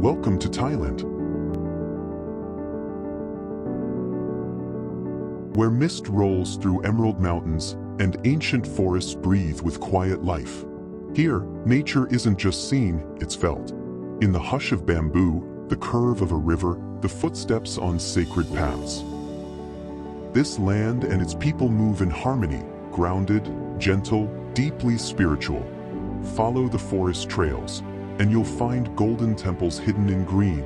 Welcome to Thailand, where mist rolls through emerald mountains and ancient forests breathe with quiet life. Here, nature isn't just seen, it's felt. In the hush of bamboo, the curve of a river, the footsteps on sacred paths. This land and its people move in harmony, grounded, gentle, deeply spiritual. Follow the forest trails, and you'll find golden temples hidden in green,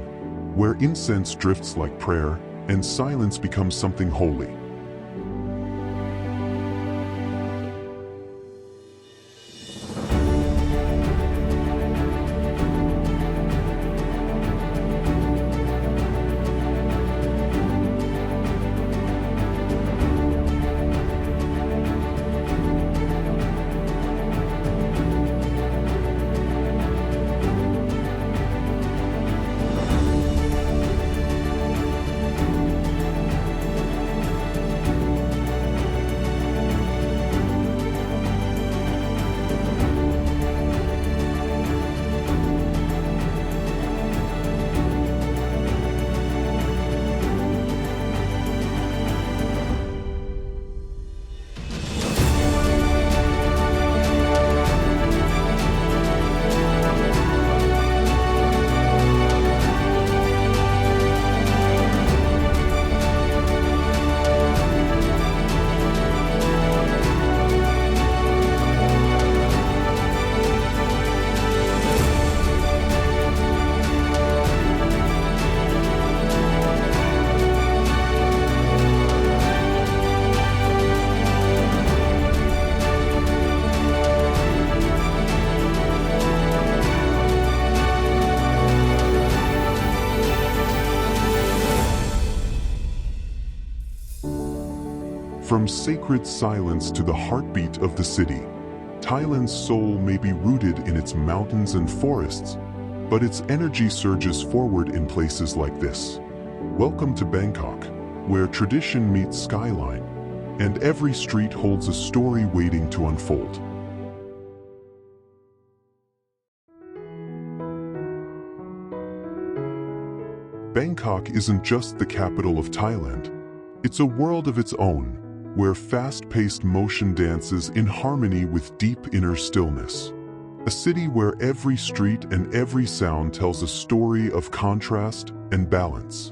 where incense drifts like prayer and silence becomes something holy. From sacred silence to the heartbeat of the city, Thailand's soul may be rooted in its mountains and forests, but its energy surges forward in places like this. Welcome to Bangkok, where tradition meets skyline, and every street holds a story waiting to unfold. Bangkok isn't just the capital of Thailand. It's a world of its own, where fast-paced motion dances in harmony with deep inner stillness. A city where every street and every sound tells a story of contrast and balance.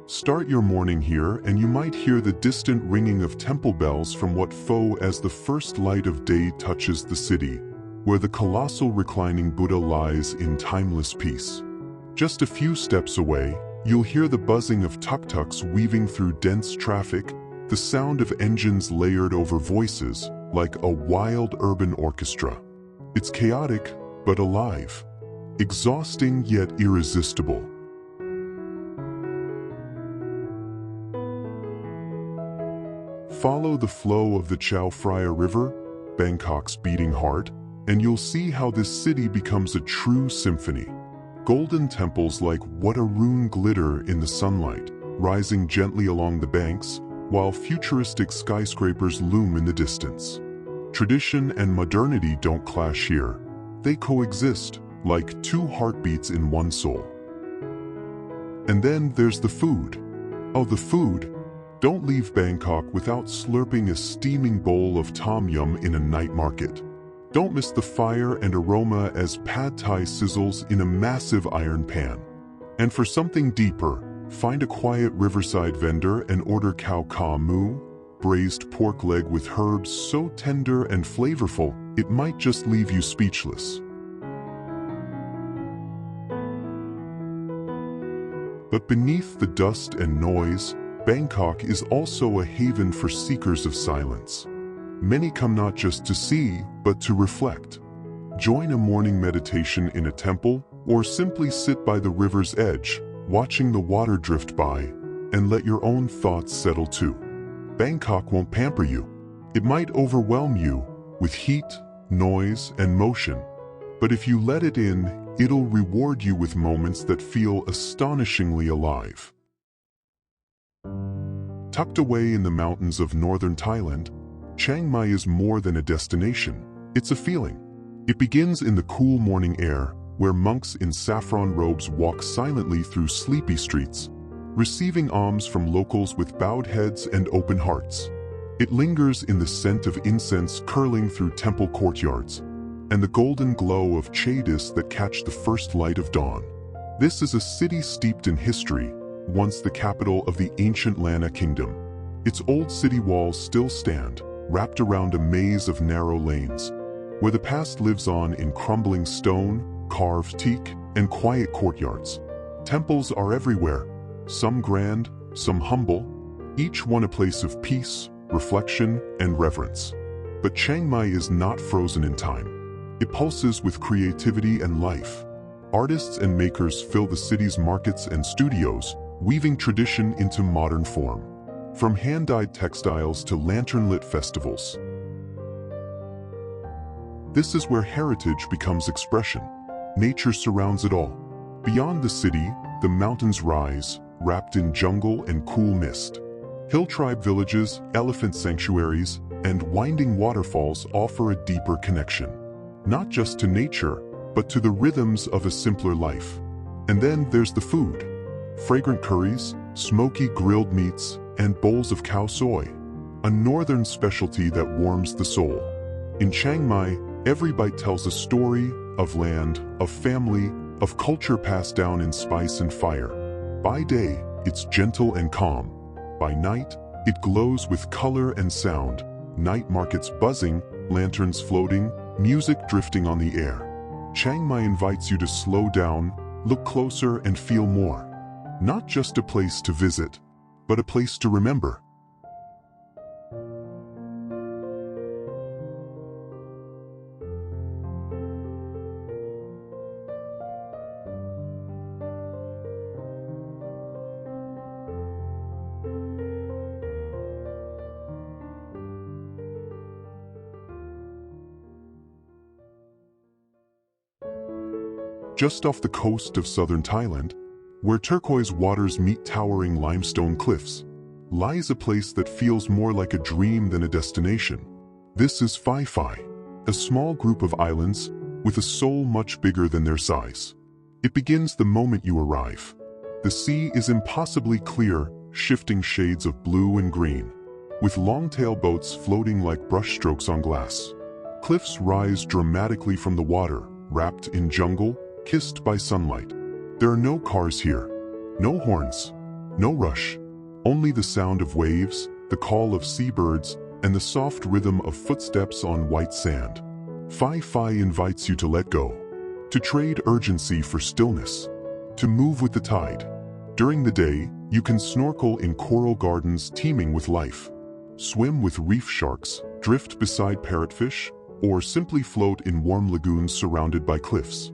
Start your morning here and you might hear the distant ringing of temple bells from Wat Pho as the first light of day touches the city, where the colossal reclining Buddha lies in timeless peace. Just a few steps away, you'll hear the buzzing of tuk-tuks weaving through dense traffic, the sound of engines layered over voices, like a wild urban orchestra. It's chaotic, but alive. Exhausting yet irresistible. Follow the flow of the Chao Phraya River, Bangkok's beating heart, and you'll see how this city becomes a true symphony. Golden temples like Wat Rong glitter in the sunlight, rising gently along the banks, while futuristic skyscrapers loom in the distance. Tradition and modernity don't clash here. They coexist, like two heartbeats in one soul. And then there's the food. Oh, the food! Don't leave Bangkok without slurping a steaming bowl of tom yum in a night market. Don't miss the fire and aroma as pad thai sizzles in a massive iron pan. And for something deeper, find a quiet riverside vendor and order khao kha mu, braised pork leg with herbs so tender and flavorful, it might just leave you speechless. But beneath the dust and noise, Bangkok is also a haven for seekers of silence. Many come not just to see, but to reflect. Join a morning meditation in a temple, or simply sit by the river's edge, watching the water drift by, and let your own thoughts settle too. Bangkok won't pamper you. It might overwhelm you with heat, noise, and motion. But if you let it in, it'll reward you with moments that feel astonishingly alive. Tucked away in the mountains of northern Thailand, Chiang Mai is more than a destination, it's a feeling. It begins in the cool morning air, where monks in saffron robes walk silently through sleepy streets, receiving alms from locals with bowed heads and open hearts. It lingers in the scent of incense curling through temple courtyards, and the golden glow of chadis that catch the first light of dawn. This is a city steeped in history, once the capital of the ancient Lanna kingdom. Its old city walls still stand, wrapped around a maze of narrow lanes, where the past lives on in crumbling stone, carved teak, and quiet courtyards. Temples are everywhere, some grand, some humble, each one a place of peace, reflection, and reverence. But Chiang Mai is not frozen in time. It pulses with creativity and life. Artists and makers fill the city's markets and studios, weaving tradition into modern form. From hand-dyed textiles to lantern-lit festivals. This is where heritage becomes expression. Nature surrounds it all. Beyond the city, the mountains rise, wrapped in jungle and cool mist. Hill tribe villages, elephant sanctuaries, and winding waterfalls offer a deeper connection. Not just to nature, but to the rhythms of a simpler life. And then there's the food. Fragrant curries, smoky grilled meats, and bowls of cow soy, a northern specialty that warms the soul. In Chiang Mai, every bite tells a story of land, of family, of culture passed down in spice and fire. By day, it's gentle and calm. By night, it glows with color and sound. Night markets buzzing, lanterns floating, music drifting on the air. Chiang Mai invites you to slow down, look closer, and feel more. Not just a place to visit, but a place to remember. Just off the coast of southern Thailand, where turquoise waters meet towering limestone cliffs, lies a place that feels more like a dream than a destination. This is Phi Phi, a small group of islands with a soul much bigger than their size. It begins the moment you arrive. The sea is impossibly clear, shifting shades of blue and green, with long-tail boats floating like brushstrokes on glass. Cliffs rise dramatically from the water, wrapped in jungle, kissed by sunlight. There are no cars here, no horns, no rush, only the sound of waves, the call of seabirds, and the soft rhythm of footsteps on white sand. Phi Phi invites you to let go, to trade urgency for stillness, to move with the tide. During the day, you can snorkel in coral gardens teeming with life, swim with reef sharks, drift beside parrotfish, or simply float in warm lagoons surrounded by cliffs.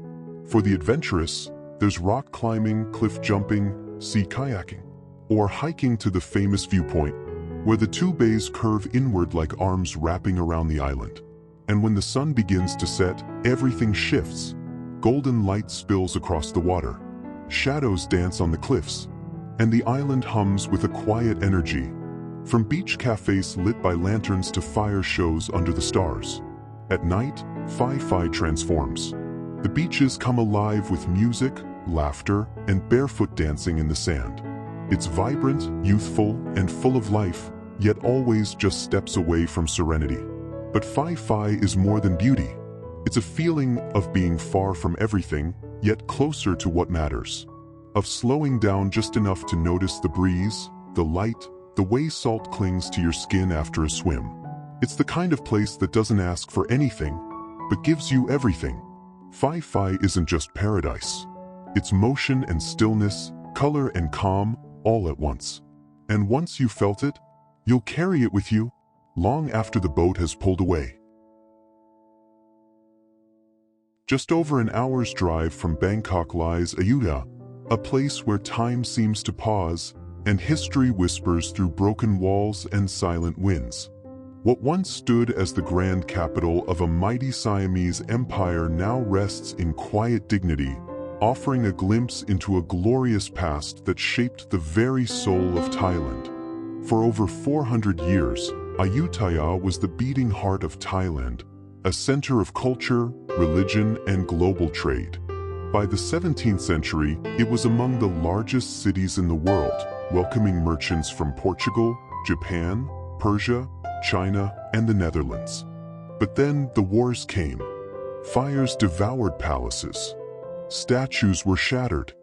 For the adventurous, there's rock climbing, cliff jumping, sea kayaking, or hiking to the famous viewpoint, where the two bays curve inward like arms wrapping around the island. And when the sun begins to set, everything shifts. Golden light spills across the water. Shadows dance on the cliffs, and the island hums with a quiet energy. From beach cafes lit by lanterns to fire shows under the stars. At night, Phi Phi transforms. The beaches come alive with music, laughter, and barefoot dancing in the sand. It's vibrant, youthful, and full of life, yet always just steps away from serenity. But Phi Phi is more than beauty. It's a feeling of being far from everything, yet closer to what matters. Of slowing down just enough to notice the breeze, the light, the way salt clings to your skin after a swim. It's the kind of place that doesn't ask for anything, but gives you everything. Phi Phi isn't just paradise. It's motion and stillness, color and calm, all at once. And once you've felt it, you'll carry it with you, long after the boat has pulled away. Just over an hour's drive from Bangkok lies Ayutthaya, a place where time seems to pause and history whispers through broken walls and silent winds. What once stood as the grand capital of a mighty Siamese empire now rests in quiet dignity, offering a glimpse into a glorious past that shaped the very soul of Thailand. For over 400 years, Ayutthaya was the beating heart of Thailand, a center of culture, religion, and global trade. By the 17th century, it was among the largest cities in the world, welcoming merchants from Portugal, Japan, Persia, China, and the Netherlands. But then the wars came. Fires devoured palaces. Statues were shattered,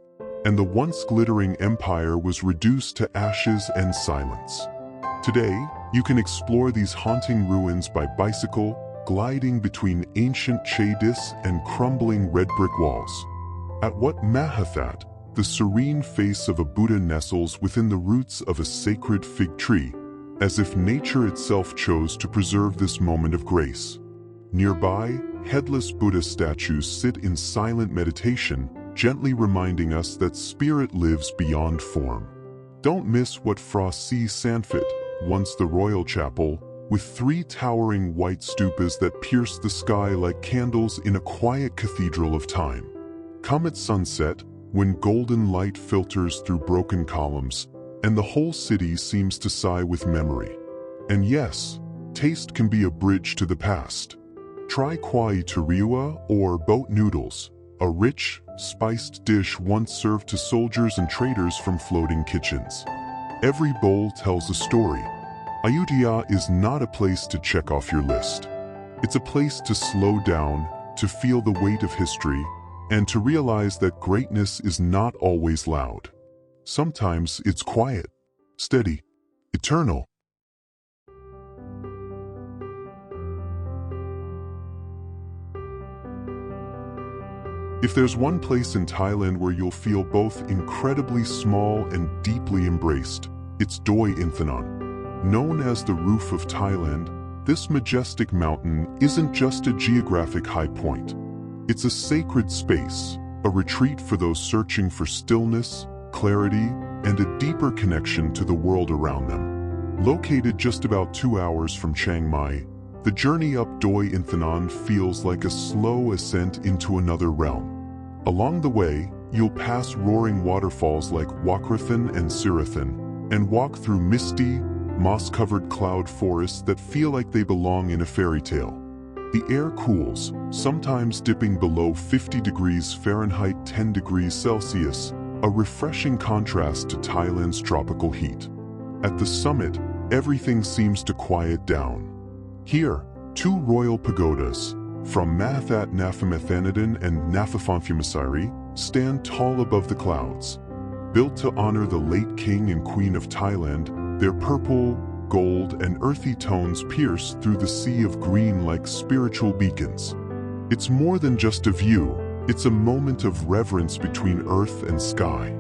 and the once glittering empire was reduced to ashes and silence. Today, you can explore these haunting ruins by bicycle, gliding between ancient chadis and crumbling red brick walls. At Wat Mahathat, the serene face of a Buddha nestles within the roots of a sacred fig tree, as if nature itself chose to preserve this moment of grace. Nearby, headless Buddha statues sit in silent meditation, gently reminding us that spirit lives beyond form. Don't miss Wat Phra Si Sanfit, once the royal chapel, with 3 towering white stupas that pierce the sky like candles in a quiet cathedral of time. Come at sunset, when golden light filters through broken columns, and the whole city seems to sigh with memory. And yes, taste can be a bridge to the past. Try kwai turiua or boat noodles, a rich, spiced dish once served to soldiers and traders from floating kitchens. Every bowl tells a story. Ayutthaya is not a place to check off your list. It's a place to slow down, to feel the weight of history, and to realize that greatness is not always loud. Sometimes it's quiet, steady, eternal. If there's one place in Thailand where you'll feel both incredibly small and deeply embraced, it's Doi Inthanon. Known as the roof of Thailand, this majestic mountain isn't just a geographic high point. It's a sacred space, a retreat for those searching for stillness, clarity, and a deeper connection to the world around them. Located just about 2 hours from Chiang Mai, the journey up Doi Inthanon feels like a slow ascent into another realm. Along the way, you'll pass roaring waterfalls like Wat Rong Khun and Sirathan, and walk through misty, moss-covered cloud forests that feel like they belong in a fairy tale. The air cools, sometimes dipping below 50 degrees Fahrenheit 10 degrees Celsius, a refreshing contrast to Thailand's tropical heat. At the summit, everything seems to quiet down. Here, 2 royal pagodas, from Mahathat Nafamathanadin and Nafafonfumasari, stand tall above the clouds. Built to honor the late King and Queen of Thailand, their purple, gold, and earthy tones pierce through the sea of green like spiritual beacons. It's more than just a view, it's a moment of reverence between earth and sky.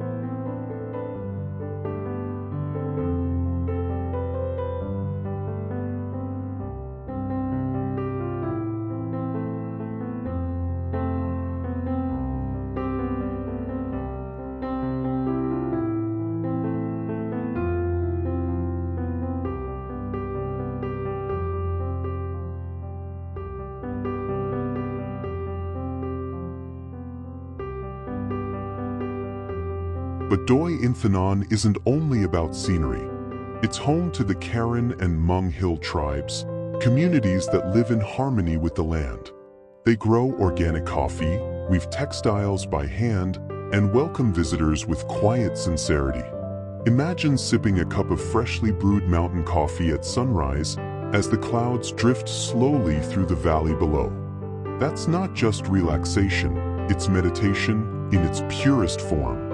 But Doi Inthanon isn't only about scenery. It's home to the Karen and Hmong Hill tribes, communities that live in harmony with the land. They grow organic coffee, weave textiles by hand, and welcome visitors with quiet sincerity. Imagine sipping a cup of freshly brewed mountain coffee at sunrise as the clouds drift slowly through the valley below. That's not just relaxation, it's meditation in its purest form.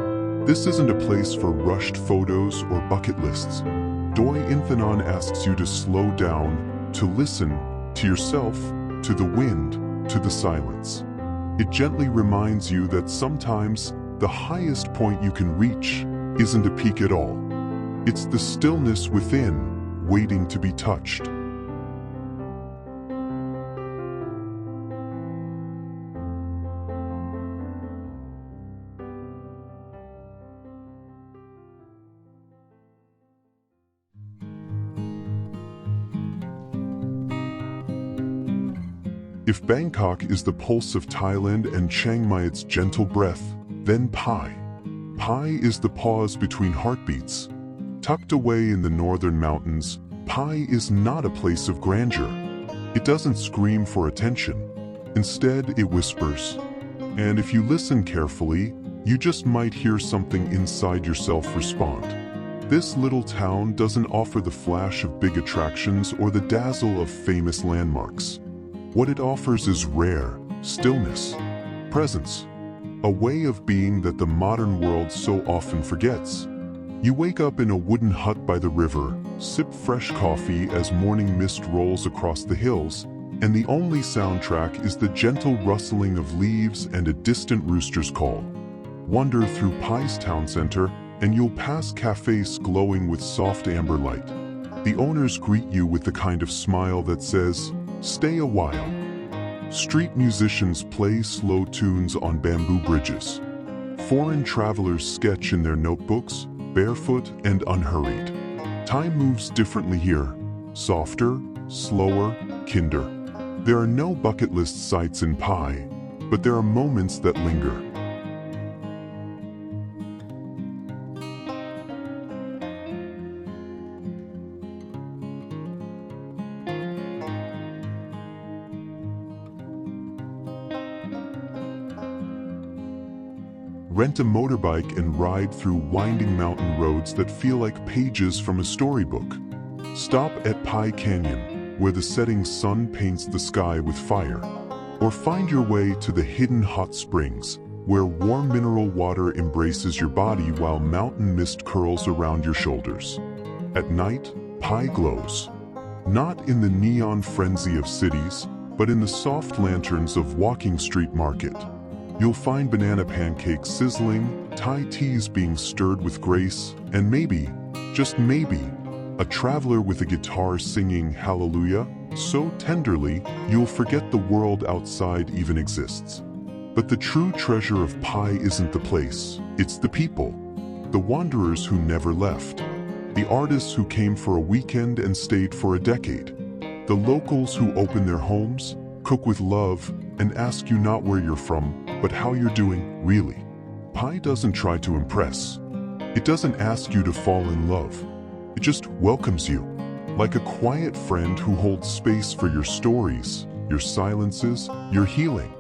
This isn't a place for rushed photos or bucket lists. Doi Inthanon asks you to slow down, to listen, to yourself, to the wind, to the silence. It gently reminds you that sometimes the highest point you can reach isn't a peak at all. It's the stillness within, waiting to be touched. If Bangkok is the pulse of Thailand and Chiang Mai its gentle breath, then Pai. Pai is the pause between heartbeats. Tucked away in the northern mountains, Pai is not a place of grandeur. It doesn't scream for attention. Instead, it whispers. And if you listen carefully, you just might hear something inside yourself respond. This little town doesn't offer the flash of big attractions or the dazzle of famous landmarks. What it offers is rare stillness, presence, a way of being that the modern world so often forgets. You wake up in a wooden hut by the river, sip fresh coffee as morning mist rolls across the hills, and the only soundtrack is the gentle rustling of leaves and a distant rooster's call. Wander through Phi's town center, and you'll pass cafes glowing with soft amber light. The owners greet you with the kind of smile that says, "Stay a while." Street musicians play slow tunes on bamboo bridges. Foreign travelers sketch in their notebooks, barefoot and unhurried. Time moves differently here, softer, slower, kinder. There are no bucket list sites in Phi, but there are moments that linger. Rent a motorbike and ride through winding mountain roads that feel like pages from a storybook. Stop at Phi Canyon, where the setting sun paints the sky with fire. Or find your way to the hidden hot springs, where warm mineral water embraces your body while mountain mist curls around your shoulders. At night, Phi glows. Not in the neon frenzy of cities, but in the soft lanterns of Walking Street Market. You'll find banana pancakes sizzling, Thai teas being stirred with grace, and maybe, just maybe, a traveler with a guitar singing Hallelujah so tenderly you'll forget the world outside even exists. But the true treasure of Phi isn't the place, it's the people. The wanderers who never left. The artists who came for a weekend and stayed for a decade. The locals who open their homes, cook with love, and ask you not where you're from, but how you're doing, really. Phi doesn't try to impress. It doesn't ask you to fall in love. It just welcomes you, like a quiet friend who holds space for your stories, your silences, your healing.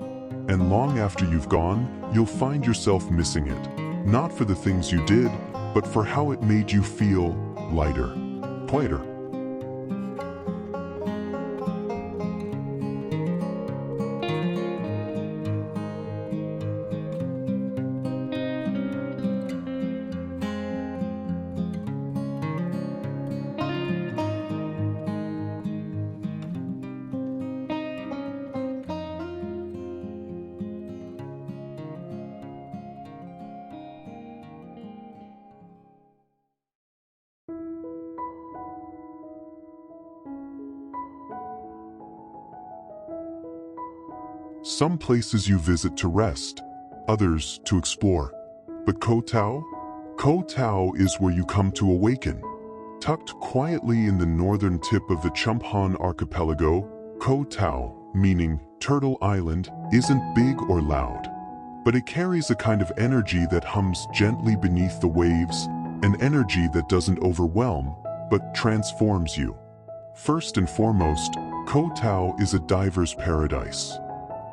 And long after you've gone, you'll find yourself missing it. Not for the things you did, but for how it made you feel lighter, quieter. Some places you visit to rest, others to explore. But Koh Tao? Koh Tao is where you come to awaken. Tucked quietly in the northern tip of the Chumphan archipelago, Koh Tao, meaning Turtle Island, isn't big or loud. But it carries a kind of energy that hums gently beneath the waves, an energy that doesn't overwhelm, but transforms you. First and foremost, Koh Tao is a diver's paradise.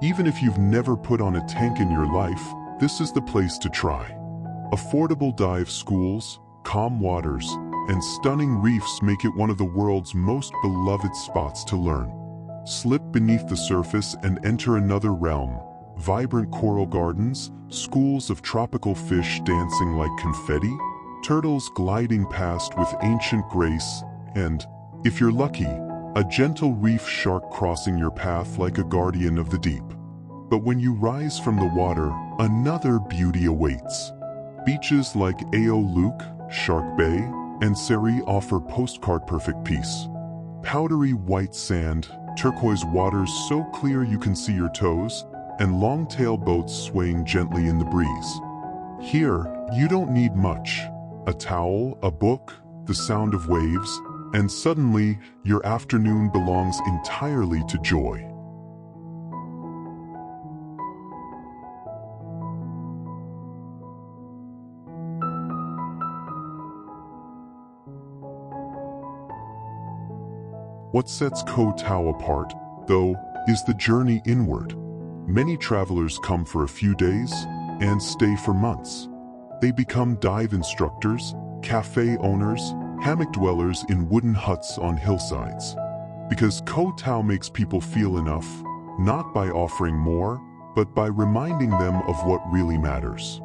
Even if you've never put on a tank in your life, this is the place to try. Affordable dive schools, calm waters, and stunning reefs make it one of the world's most beloved spots to learn. Slip beneath the surface and enter another realm. Vibrant coral gardens, schools of tropical fish dancing like confetti, turtles gliding past with ancient grace, and, if you're lucky, a gentle reef shark crossing your path like a guardian of the deep. But when you rise from the water, another beauty awaits. Beaches like Ao Luke, Shark Bay, and Seri offer postcard-perfect peace. Powdery white sand, turquoise waters so clear you can see your toes, and long-tail boats swaying gently in the breeze. Here, you don't need much. A towel, a book, the sound of waves, and suddenly, your afternoon belongs entirely to joy. What sets Koh Tao apart though, is the journey inward. Many travelers come for a few days and stay for months. They become dive instructors, cafe owners, hammock dwellers in wooden huts on hillsides. Because Koh Tao makes people feel enough, not by offering more, but by reminding them of what really matters.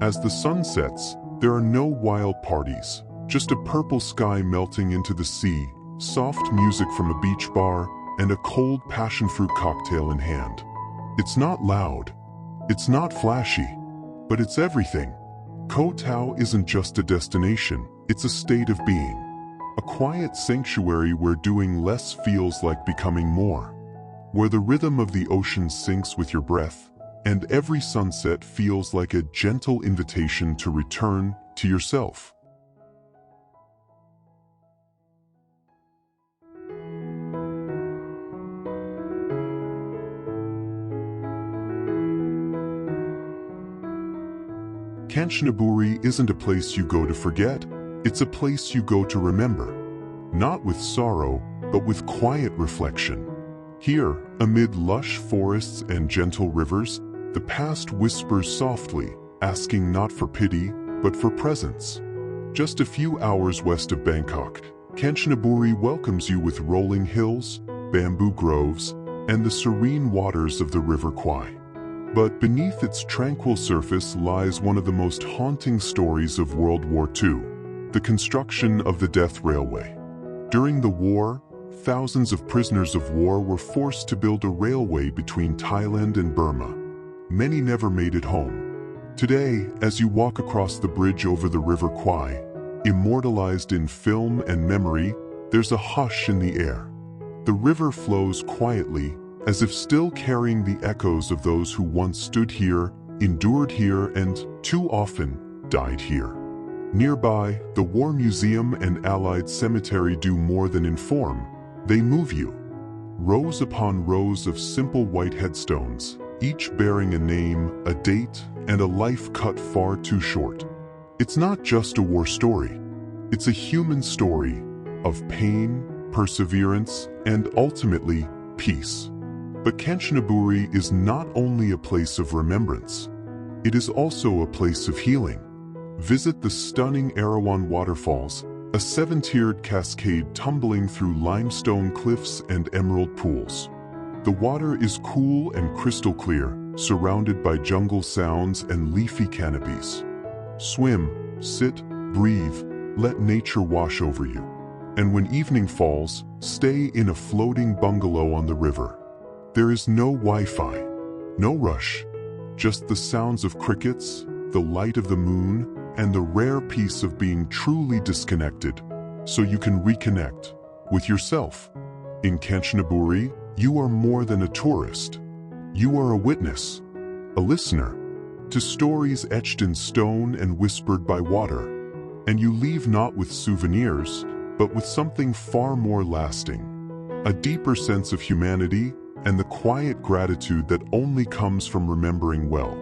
As the sun sets, there are no wild parties, just a purple sky melting into the sea, soft music from a beach bar, and a cold passion-fruit cocktail in hand. It's not loud, it's not flashy, but it's everything. Koh Tao isn't just a destination, it's a state of being. A quiet sanctuary where doing less feels like becoming more. Where the rhythm of the ocean syncs with your breath, and every sunset feels like a gentle invitation to return to yourself. Kanchanaburi isn't a place you go to forget, it's a place you go to remember. Not with sorrow, but with quiet reflection. Here, amid lush forests and gentle rivers, the past whispers softly, asking not for pity, but for presence. Just a few hours west of Bangkok, Kanchanaburi welcomes you with rolling hills, bamboo groves, and the serene waters of the River Kwai. But beneath its tranquil surface lies one of the most haunting stories of World War II, the construction of the Death Railway. During the war, thousands of prisoners of war were forced to build a railway between Thailand and Burma. Many never made it home. Today, as you walk across the bridge over the River Kwai, immortalized in film and memory, there's a hush in the air. The river flows quietly, as if still carrying the echoes of those who once stood here, endured here, and, too often, died here. Nearby, the War Museum and Allied Cemetery do more than inform, they move you. Rows upon rows of simple white headstones, each bearing a name, a date, and a life cut far too short. It's not just a war story. It's a human story of pain, perseverance, and ultimately, peace. But Kanchanaburi is not only a place of remembrance. It is also a place of healing. Visit the stunning Erawan waterfalls, a 7-tiered cascade tumbling through limestone cliffs and emerald pools. The water is cool and crystal clear, surrounded by jungle sounds and leafy canopies. Swim, sit, breathe, let nature wash over you. And when evening falls, stay in a floating bungalow on the river. There is no Wi-Fi, no rush, just the sounds of crickets, the light of the moon, and the rare peace of being truly disconnected, so you can reconnect with yourself. In Kanchanaburi, you are more than a tourist. You are a witness, a listener, to stories etched in stone and whispered by water. And you leave not with souvenirs, but with something far more lasting, a deeper sense of humanity and the quiet gratitude that only comes from remembering well.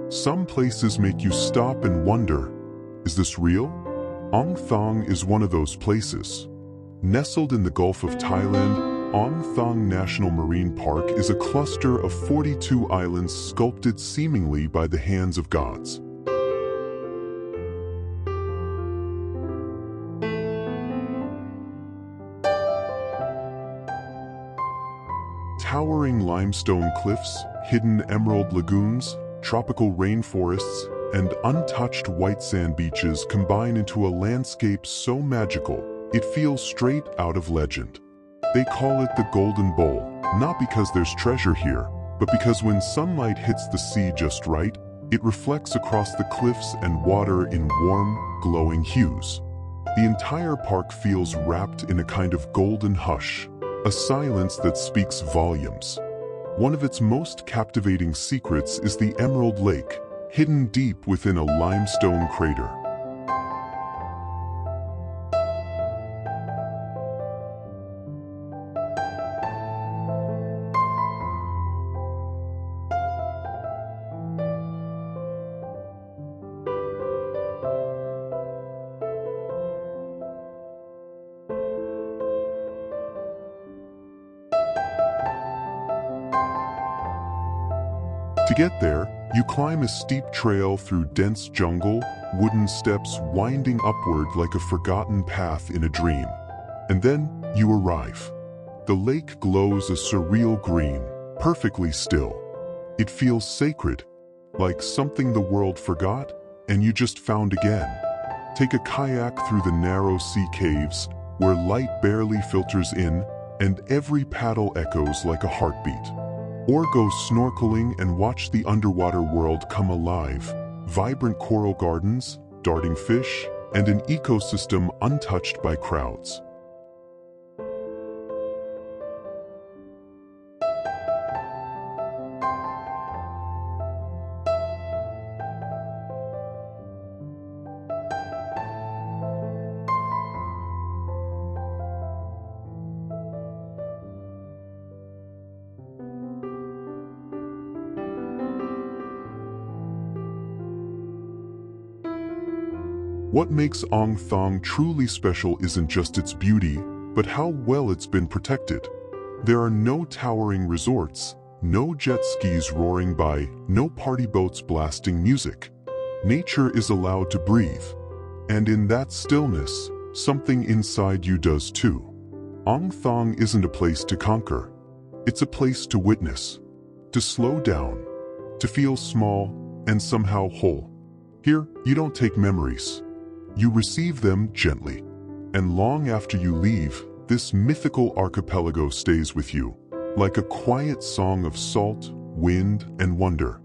Some places make you stop and wonder, is this real? Thong is one of those places. Nestled in the Gulf of Thailand, Thong National Marine Park is a cluster of 42 islands sculpted seemingly by the hands of gods. Towering limestone cliffs, hidden emerald lagoons, tropical rainforests, and untouched white sand beaches combine into a landscape so magical, it feels straight out of legend. They call it the Golden Bowl, not because there's treasure here, but because when sunlight hits the sea just right, it reflects across the cliffs and water in warm, glowing hues. The entire park feels wrapped in a kind of golden hush, a a silence that speaks volumes. One of its most captivating secrets is the Emerald Lake, hidden deep within a limestone crater. To get there, you climb a steep trail through dense jungle, wooden steps winding upward like a forgotten path in a dream. And then you arrive. The lake glows a surreal green, perfectly still. It feels sacred, like something the world forgot and you just found again. Take a kayak through the narrow sea caves, where light barely filters in and every paddle echoes like a heartbeat. Or go snorkeling and watch the underwater world come alive. Vibrant coral gardens, darting fish, and an ecosystem untouched by crowds. What makes Ong Thong truly special isn't just its beauty, but how well it's been protected. There are no towering resorts, no jet skis roaring by, no party boats blasting music. Nature is allowed to breathe. And in that stillness, something inside you does too. Ong Thong isn't a place to conquer. It's a place to witness, to slow down, to feel small and somehow whole. Here, you don't take memories. You receive them gently. And long after you leave, this mythical archipelago stays with you, like a quiet song of salt, wind, and wonder.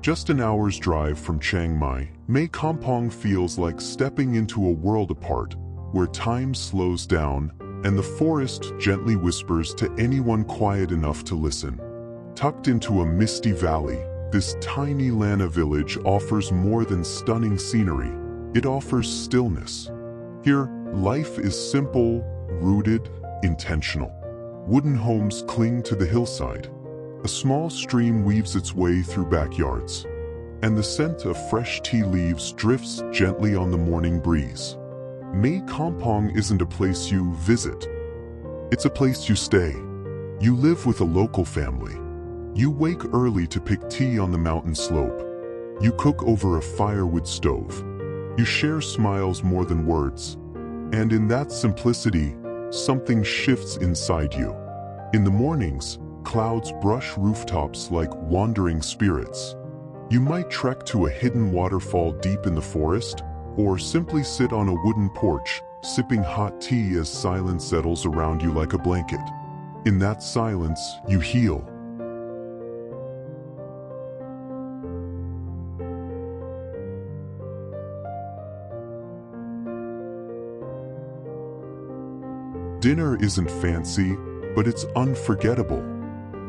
Just an hour's drive from Chiang Mai, Mae Kampong feels like stepping into a world apart, where time slows down and the forest gently whispers to anyone quiet enough to listen. Tucked into a misty valley, this tiny Lana village offers more than stunning scenery. It offers stillness. Here, life is simple, rooted, intentional. Wooden homes cling to the hillside. A small stream weaves its way through backyards, and the scent of fresh tea leaves drifts gently on the morning breeze. Mae Kampong isn't a place you visit. It's a place you stay. You live with a local family. You wake early to pick tea on the mountain slope. You cook over a firewood stove. You share smiles more than words. And in that simplicity, something shifts inside you. In the mornings, clouds brush rooftops like wandering spirits. You might trek to a hidden waterfall deep in the forest, or simply sit on a wooden porch, sipping hot tea as silence settles around you like a blanket. In that silence, you heal. Dinner isn't fancy, but it's unforgettable.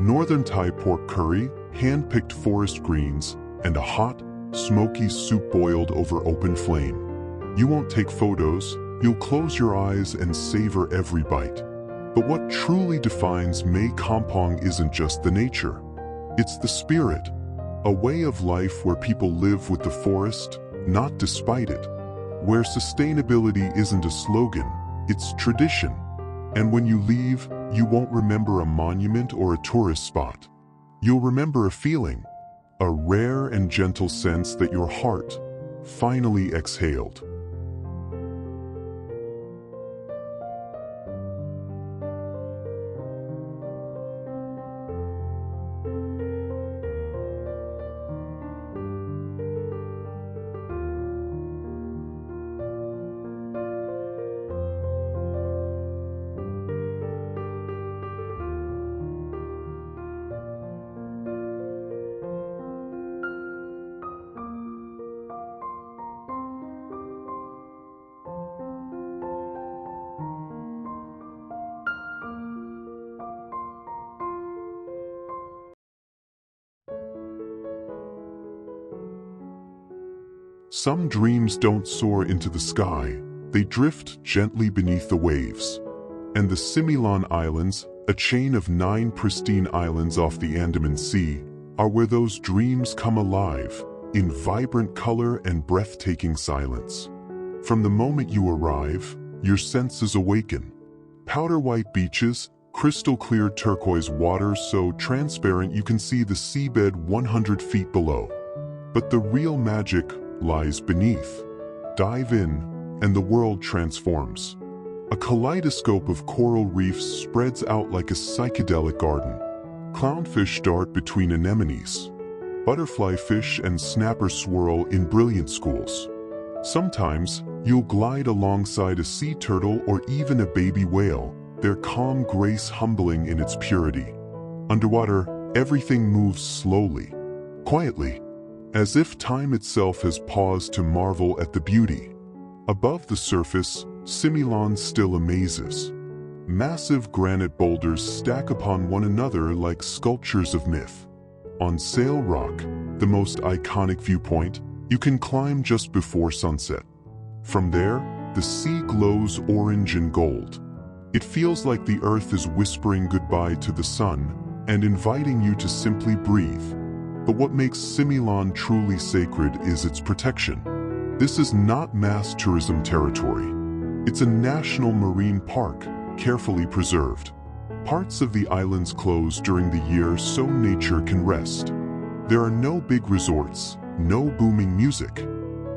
Northern Thai pork curry, hand-picked forest greens, and a hot, smoky soup boiled over open flame. You won't take photos, you'll close your eyes and savor every bite. But what truly defines Mae Kampong isn't just the nature. It's the spirit, a way of life where people live with the forest, not despite it, where sustainability isn't a slogan, it's tradition. And when you leave, you won't remember a monument or a tourist spot. You'll remember a feeling, a rare and gentle sense that your heart finally exhaled. Some dreams don't soar into the sky, they drift gently beneath the waves. And the Similan Islands, a chain of 9 pristine islands off the Andaman Sea, are where those dreams come alive, in vibrant color and breathtaking silence. From the moment you arrive, your senses awaken. Powder white beaches, crystal clear turquoise water so transparent you can see the seabed 100 feet below. But the real magic lies beneath. Dive in, and the world transforms. A kaleidoscope of coral reefs spreads out like a psychedelic garden. Clownfish dart between anemones. Butterfly fish and snapper swirl in brilliant schools. Sometimes, you'll glide alongside a sea turtle or even a baby whale, their calm grace humbling in its purity. Underwater, everything moves slowly, quietly, as if time itself has paused to marvel at the beauty. Above the surface, Similan still amazes. Massive granite boulders stack upon one another like sculptures of myth. On Sail Rock, the most iconic viewpoint, you can climb just before sunset. From there, the sea glows orange and gold. It feels like the earth is whispering goodbye to the sun and inviting you to simply breathe. But what makes Similan truly sacred is its protection. This is not mass tourism territory. It's a national marine park, carefully preserved. Parts of the islands close during the year so nature can rest. There are no big resorts, no booming music,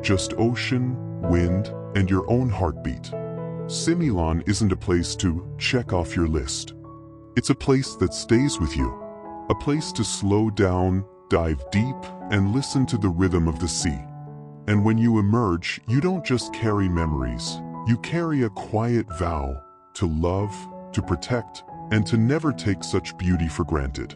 just ocean, wind, and your own heartbeat. Similan isn't a place to check off your list. It's a place that stays with you. A place to slow down, dive deep, and listen to the rhythm of the sea. And when you emerge, you don't just carry memories. You carry a quiet vow to love, to protect, and to never take such beauty for granted.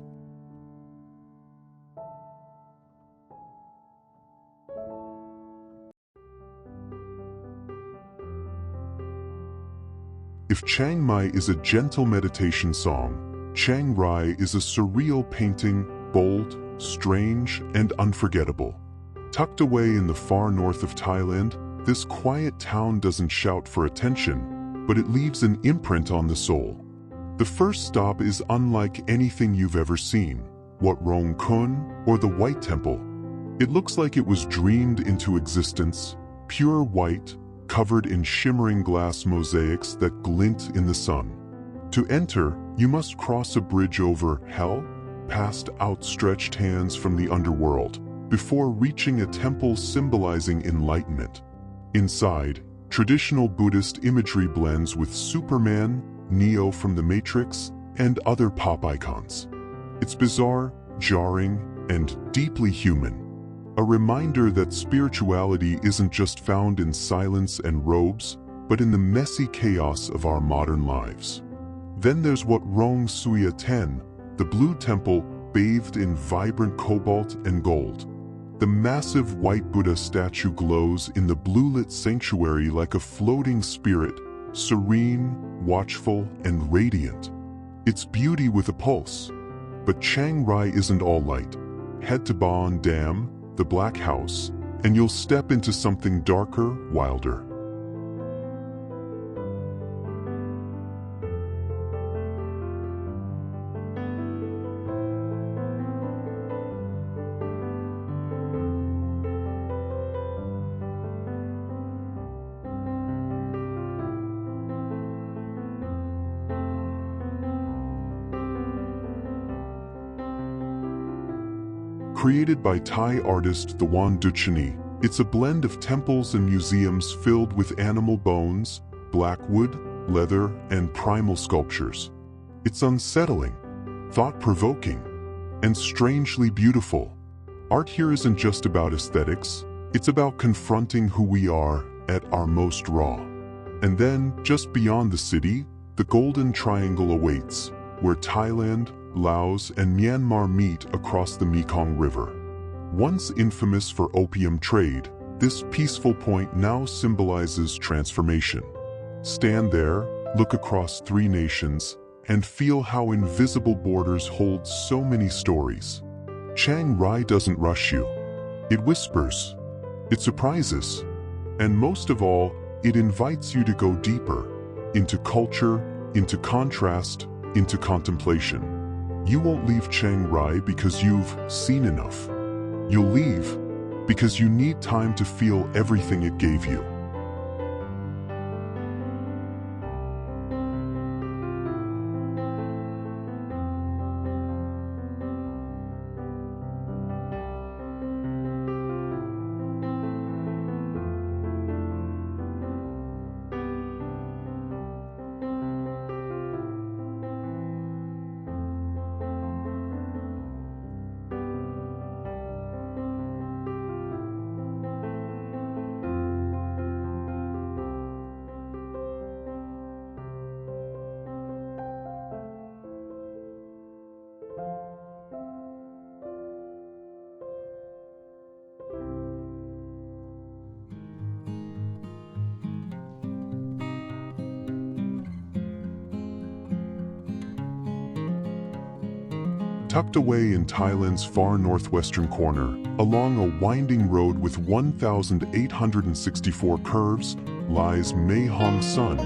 If Chiang Mai is a gentle meditation song, Chiang Rai is a surreal painting, bold, strange, and unforgettable. Tucked away in the far north of Thailand, this quiet town doesn't shout for attention, but it leaves an imprint on the soul. The first stop is unlike anything you've ever seen, Wat Rong Khun, or the White Temple. It looks like it was dreamed into existence, pure white, covered in shimmering glass mosaics that glint in the sun. To enter, you must cross a bridge over hell, past outstretched hands from the underworld, before reaching a temple symbolizing enlightenment. Inside, traditional Buddhist imagery blends with Superman, Neo from the Matrix, and other pop icons. It's bizarre, jarring, and deeply human. A reminder that spirituality isn't just found in silence and robes, but in the messy chaos of our modern lives. Then there's Wat Rong Khun, the Blue Temple bathed in vibrant cobalt and gold. The massive white Buddha statue glows in the blue-lit sanctuary like a floating spirit, serene, watchful, and radiant. It's beauty with a pulse. But Chiang Rai isn't all light. Head to Baon Dam, the Black House, and you'll step into something darker, wilder. Created by Thai artist Thong Duchani, it's a blend of temples and museums filled with animal bones, black wood, leather, and primal sculptures. It's unsettling, thought-provoking, and strangely beautiful. Art here isn't just about aesthetics, it's about confronting who we are at our most raw. And then, just beyond the city, the Golden Triangle awaits, where Thailand, Laos, and Myanmar meet across the Mekong River. Once infamous for opium trade, this peaceful point now symbolizes transformation. Stand there, look across 3 nations, and feel how invisible borders hold so many stories. Chiang Rai doesn't rush you. It whispers. It surprises. And most of all, it invites you to go deeper, into culture, into contrast, into contemplation. You won't leave Chiang Rai because you've seen enough. You'll leave because you need time to feel everything it gave you. Tucked away in Thailand's far northwestern corner, along a winding road with 1,864 curves, lies Mae Hong Son,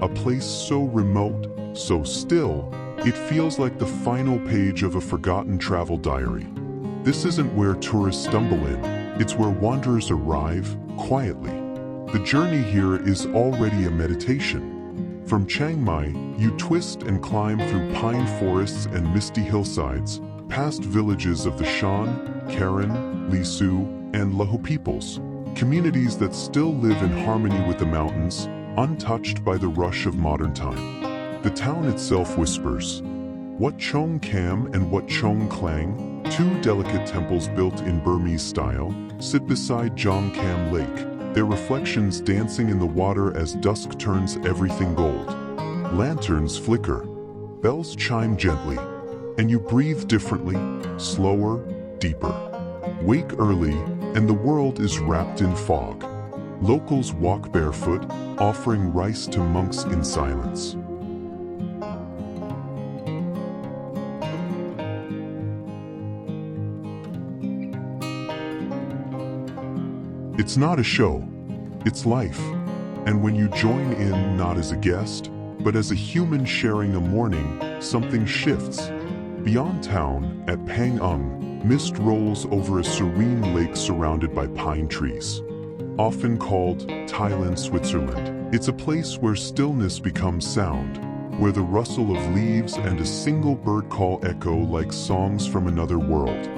a place so remote, so still, it feels like the final page of a forgotten travel diary. This isn't where tourists stumble in, it's where wanderers arrive, quietly. The journey here is already a meditation. From Chiang Mai, you twist and climb through pine forests and misty hillsides, past villages of the Shan, Karen, Lisu, and Lahu peoples, communities that still live in harmony with the mountains, untouched by the rush of modern time. The town itself whispers. Wat Rong Khun and Wat Rong Khun, 2 delicate temples built in Burmese style, sit beside Jong Kam Lake, their reflections dancing in the water as dusk turns everything gold. Lanterns flicker, bells chime gently, and you breathe differently, slower, deeper. Wake early, and the world is wrapped in fog. Locals walk barefoot, offering rice to monks in silence. It's not a show, it's life. And when you join in not as a guest, but as a human sharing a morning, something shifts. Beyond town, at Pang Ung, mist rolls over a serene lake surrounded by pine trees. Often called Thailand Switzerland, it's a place where stillness becomes sound, where the rustle of leaves and a single bird call echo like songs from another world.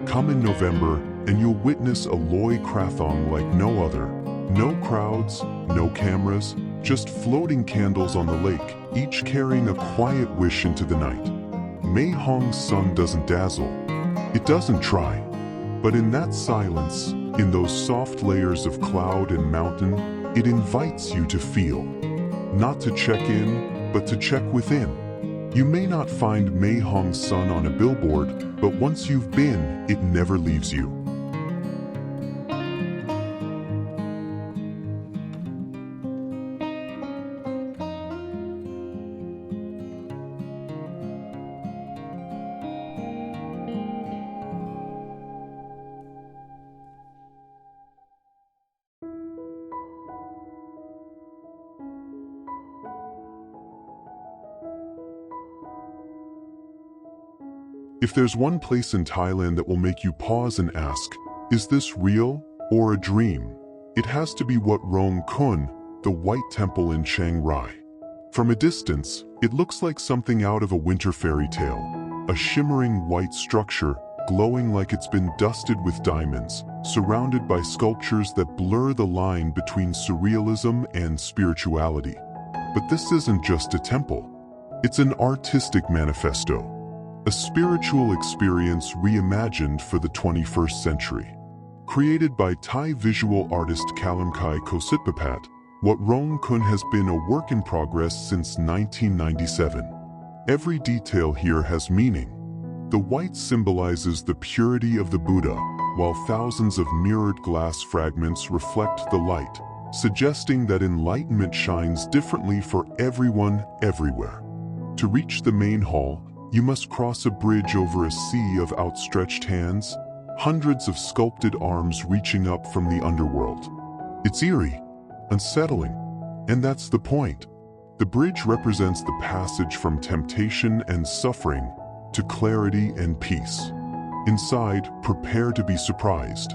Come in November, and you'll witness a Loi Krathong like no other. No crowds, no cameras, just floating candles on the lake, each carrying a quiet wish into the night. Mae Hong Son doesn't dazzle. It doesn't try. But in that silence, in those soft layers of cloud and mountain, it invites you to feel. Not to check in, but to check within. You may not find Mae Hong Son on a billboard, but once you've been, it never leaves you. If there's one place in Thailand that will make you pause and ask, is this real or a dream? It has to be Wat Rong Khun, the White Temple in Chiang Rai. From a distance, it looks like something out of a winter fairy tale. A shimmering white structure, glowing like it's been dusted with diamonds, surrounded by sculptures that blur the line between surrealism and spirituality. But this isn't just a temple. It's an artistic manifesto. A spiritual experience reimagined for the 21st century. Created by Thai visual artist Kalamkai Kositpapat, Wat Rong Khun has been a work in progress since 1997. Every detail here has meaning. The white symbolizes the purity of the Buddha, while thousands of mirrored glass fragments reflect the light, suggesting that enlightenment shines differently for everyone, everywhere. To reach the main hall, you must cross a bridge over a sea of outstretched hands, hundreds of sculpted arms reaching up from the underworld. It's eerie, unsettling, and that's the point. The bridge represents the passage from temptation and suffering to clarity and peace. Inside, prepare to be surprised.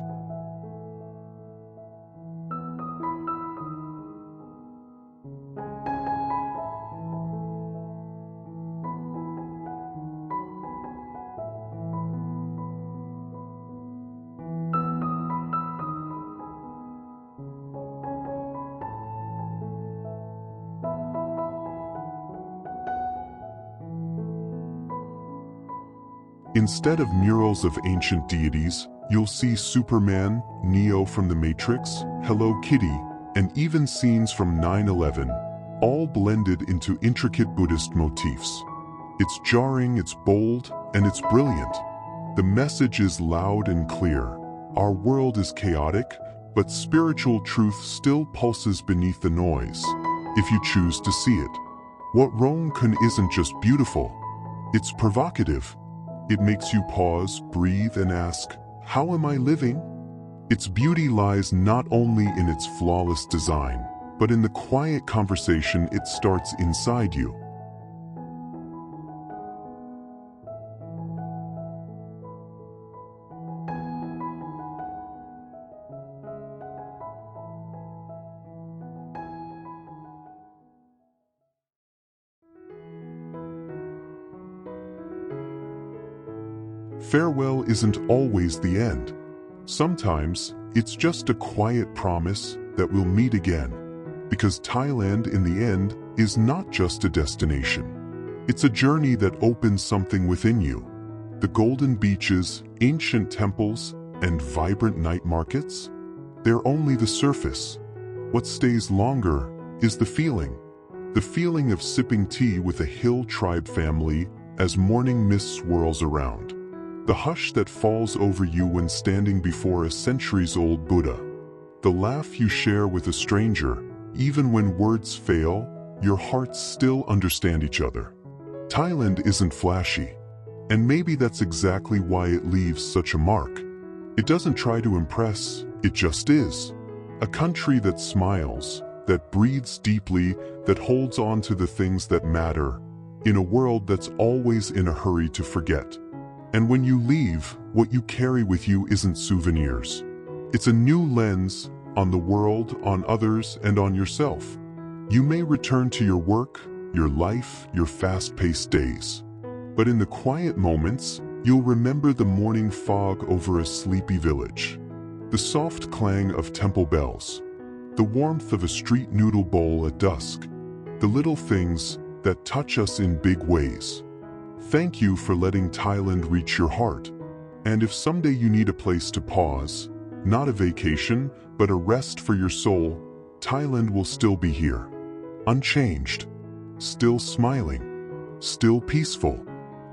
Instead of murals of ancient deities, you'll see Superman, Neo from The Matrix, Hello Kitty, and even scenes from 9/11, all blended into intricate Buddhist motifs. It's jarring, it's bold, and it's brilliant. The message is loud and clear. Our world is chaotic, but spiritual truth still pulses beneath the noise, if you choose to see it. Wat Rong Khun isn't just beautiful, it's provocative. It makes you pause, breathe, and ask, how am I living? Its beauty lies not only in its flawless design, but in the quiet conversation it starts inside you. Farewell isn't always the end. Sometimes, it's just a quiet promise that we'll meet again. Because Thailand, in the end, is not just a destination. It's a journey that opens something within you. The golden beaches, ancient temples, and vibrant night markets? They're only the surface. What stays longer is the feeling. The feeling of sipping tea with a hill tribe family as morning mist swirls around. The hush that falls over you when standing before a centuries-old Buddha. The laugh you share with a stranger, even when words fail, your hearts still understand each other. Thailand isn't flashy, and maybe that's exactly why it leaves such a mark. It doesn't try to impress, it just is. A country that smiles, that breathes deeply, that holds on to the things that matter, in a world that's always in a hurry to forget. And when you leave, what you carry with you isn't souvenirs. It's a new lens on the world, on others, and on yourself. You may return to your work, your life, your fast-paced days. But in the quiet moments, you'll remember the morning fog over a sleepy village, the soft clang of temple bells, the warmth of a street noodle bowl at dusk, the little things that touch us in big ways. Thank you for letting Thailand reach your heart. And if someday you need a place to pause, not a vacation, but a rest for your soul, Thailand will still be here. Unchanged, still smiling, still peaceful,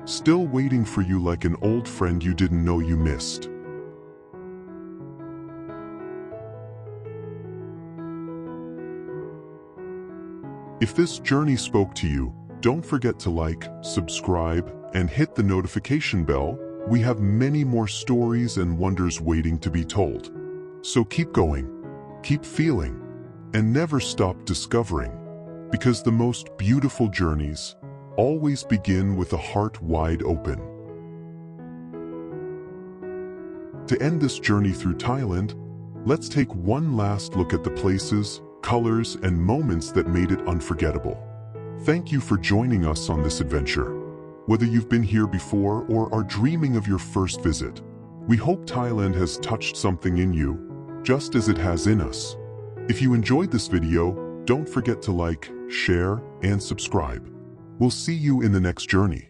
still waiting for you like an old friend you didn't know you missed. If this journey spoke to you, don't forget to like, subscribe, and hit the notification bell. We have many more stories and wonders waiting to be told. So keep going, keep feeling, and never stop discovering. Because the most beautiful journeys always begin with a heart wide open. To end this journey through Thailand, let's take one last look at the places, colors, and moments that made it unforgettable. Thank you for joining us on this adventure. Whether you've been here before or are dreaming of your first visit, we hope Thailand has touched something in you, just as it has in us. If you enjoyed this video, don't forget to like, share, and subscribe. We'll see you in the next journey.